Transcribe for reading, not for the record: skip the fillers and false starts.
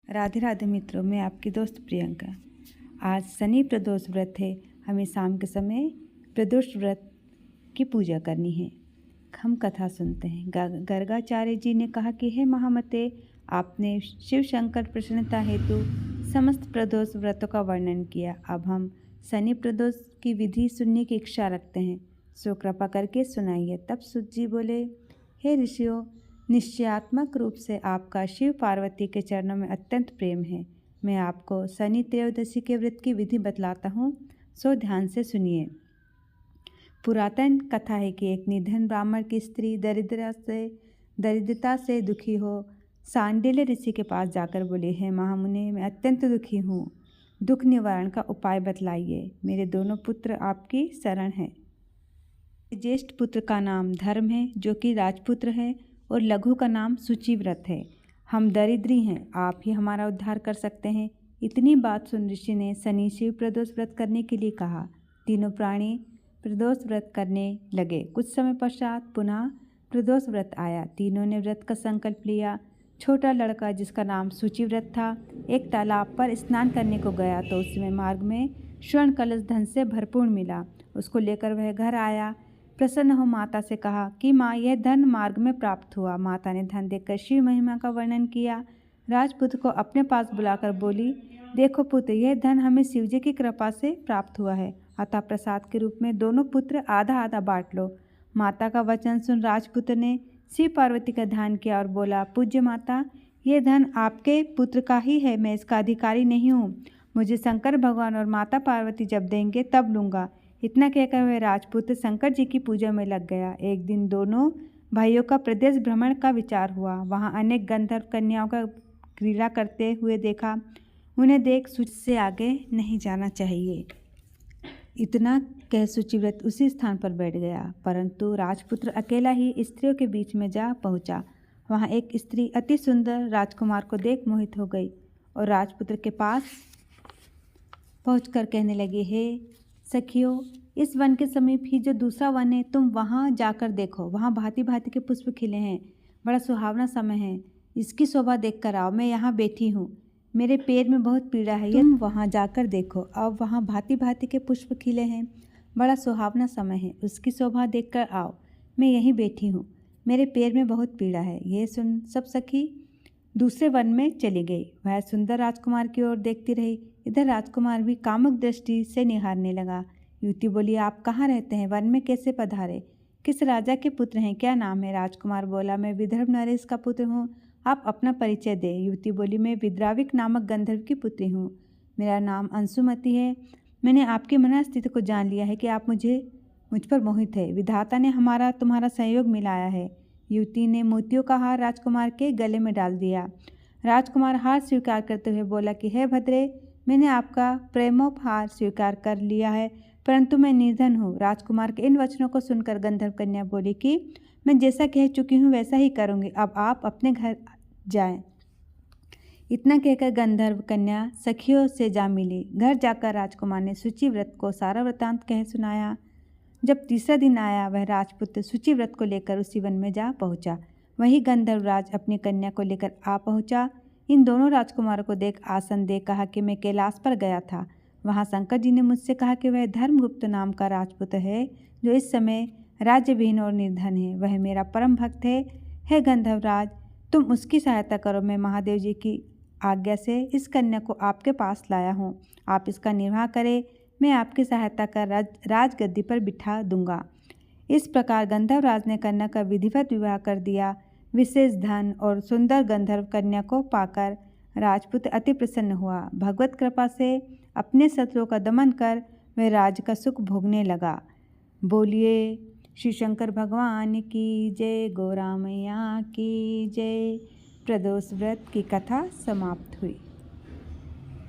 राधे राधे मित्रों, मैं आपकी दोस्त प्रियंका। आज शनि प्रदोष व्रत है। हमें शाम के समय प्रदोष व्रत की पूजा करनी है। हम कथा सुनते हैं। गर्गाचार्य जी ने कहा कि हे महामते, आपने शिव शंकर प्रसन्नता हेतु समस्त प्रदोष व्रतों का वर्णन किया। अब हम शनि प्रदोष की विधि सुनने की इच्छा रखते हैं, सो कृपा करके सुनाइए। तब सूत जी बोले, हे ऋषियों, निश्चयात्मक रूप से आपका शिव पार्वती के चरणों में अत्यंत प्रेम है। मैं आपको शनि त्रयोदशी के व्रत की विधि बतलाता हूँ, सो ध्यान से सुनिए। पुरातन कथा है कि एक निधन ब्राह्मण की स्त्री दरिद्रता से दुखी हो सांडिल्य ऋषि के पास जाकर बोले, हे महामुनि, मैं अत्यंत दुखी हूँ, दुख निवारण का उपाय बतलाइए। मेरे दोनों पुत्र आपकी शरण हैं। ज्येष्ठ पुत्र का नाम धर्म है, जो कि राजपुत्र है, और लघु का नाम शुचिव्रत है। हम दरिद्री हैं, आप ही हमारा उद्धार कर सकते हैं। इतनी बात सुन ऋषि ने शनि शिव प्रदोष व्रत करने के लिए कहा। तीनों प्राणी प्रदोष व्रत करने लगे। कुछ समय पश्चात पुनः प्रदोष व्रत आया। तीनों ने व्रत का संकल्प लिया। छोटा लड़का, जिसका नाम शुचिव्रत था, एक तालाब पर स्नान करने को गया तो उसमें मार्ग में स्वर्ण कलश धन से भरपूर मिला। उसको लेकर वह घर आया। प्रसन्न हो माता से कहा कि माँ, यह धन मार्ग में प्राप्त हुआ। माता ने धन देखकर शिव महिमा का वर्णन किया। राजपुत्र को अपने पास बुलाकर बोली, देखो पुत्र, यह धन हमें शिवजी की कृपा से प्राप्त हुआ है, अतः प्रसाद के रूप में दोनों पुत्र आधा आधा बांट लो। माता का वचन सुन राजपुत्र ने शिव पार्वती का ध्यान किया और बोला, पूज्य माता, यह धन आपके पुत्र का ही है, मैं इसका अधिकारी नहीं हूँ। मुझे शंकर भगवान और माता पार्वती जब देंगे तब लूँगा। इतना कहकर वह राजपुत्र शंकर जी की पूजा में लग गया। एक दिन दोनों भाइयों का प्रदेश भ्रमण का विचार हुआ। वहाँ अनेक गंधर्व कन्याओं का क्रीड़ा करते हुए देखा। उन्हें देख सूची से आगे नहीं जाना चाहिए। इतना कह शुचिव्रत उसी स्थान पर बैठ गया, परंतु राजपुत्र अकेला ही स्त्रियों के बीच में जा पहुँचा। वहाँ एक स्त्री अति सुंदर राजकुमार को देख मोहित हो गई और राजपुत्र के पास पहुँचकर कहने लगी, हे सखियों, इस वन के समीप ही जो दूसरा वन है, तुम वहाँ जाकर देखो। वहाँ भांति भांति के पुष्प खिले हैं, बड़ा सुहावना समय है। इसकी शोभा देखकर आओ। मैं यहाँ बैठी हूँ, मेरे पैर में बहुत पीड़ा है, तुम वहाँ जाकर देखो। अब वहाँ भांति भांति के पुष्प खिले हैं, बड़ा सुहावना समय है, उसकी शोभा देखकर आओ। मैं यहीं बैठी हूँ, मेरे पैर में बहुत पीड़ा है। यह सुन सब सखी दूसरे वन में चली गई। वह सुंदर राजकुमार की ओर देखती रही। इधर राजकुमार भी कामुक दृष्टि से निहारने लगा। युवती बोली, आप कहाँ रहते हैं? वन में कैसे पधारे? किस राजा के पुत्र हैं? क्या नाम है? राजकुमार बोला, मैं विदर्भ नरेश का पुत्र हूँ, आप अपना परिचय दे। युवती बोली, मैं विद्राविक नामक गंधर्व की पुत्री हूँ, मेरा नाम अंशुमती है। मैंने आपकी मनस्थिति को जान लिया है कि आप मुझ पर मोहित है। विधाता ने हमारा तुम्हारा सहयोग मिलाया है। युवती ने मोतियों का हार राजकुमार के गले में डाल दिया। राजकुमार हार स्वीकार करते हुए बोला कि हे भद्रे, मैंने आपका प्रेमोपहार स्वीकार कर लिया है, परंतु मैं निर्धन हूँ। राजकुमार के इन वचनों को सुनकर गंधर्व कन्या बोली कि मैं जैसा कह चुकी हूँ वैसा ही करूँगी, अब आप अपने घर जाएं। इतना कहकर गंधर्व कन्या सखियों से जा मिली। घर जाकर राजकुमार ने शुचिव्रत को सारा वृतांत कह सुनाया। जब तीसरा दिन आया, वह राजपुत्र शुचिव्रत को लेकर उसी वन में जा पहुँचा। वही गंधर्वराज अपनी कन्या को लेकर आ पहुँचा। इन दोनों राजकुमारों को देख आसन दे कहा कि मैं कैलाश पर गया था। वहाँ शंकर जी ने मुझसे कहा कि वह धर्मगुप्त नाम का राजपुत्र है, जो इस समय राज्यविहीन और निर्धन है। वह मेरा परम भक्त है। हे गंधर्वराज, तुम उसकी सहायता करो। मैं महादेव जी की आज्ञा से इस कन्या को आपके पास लाया हूँ, आप इसका निर्वाह करें। मैं आपकी सहायता कर राजगद्दी पर बिठा दूंगा। इस प्रकार गंधर्वराज ने कन्या का विधिवत विवाह कर दिया। विशेष धन और सुंदर गंधर्व कन्या को पाकर राजपुत्र अति प्रसन्न हुआ। भगवत कृपा से अपने शत्रुओं का दमन कर वह राज का सुख भोगने लगा। बोलिए श्री शंकर भगवान की जय, गौरा मैया की जय। प्रदोष व्रत की कथा समाप्त हुई।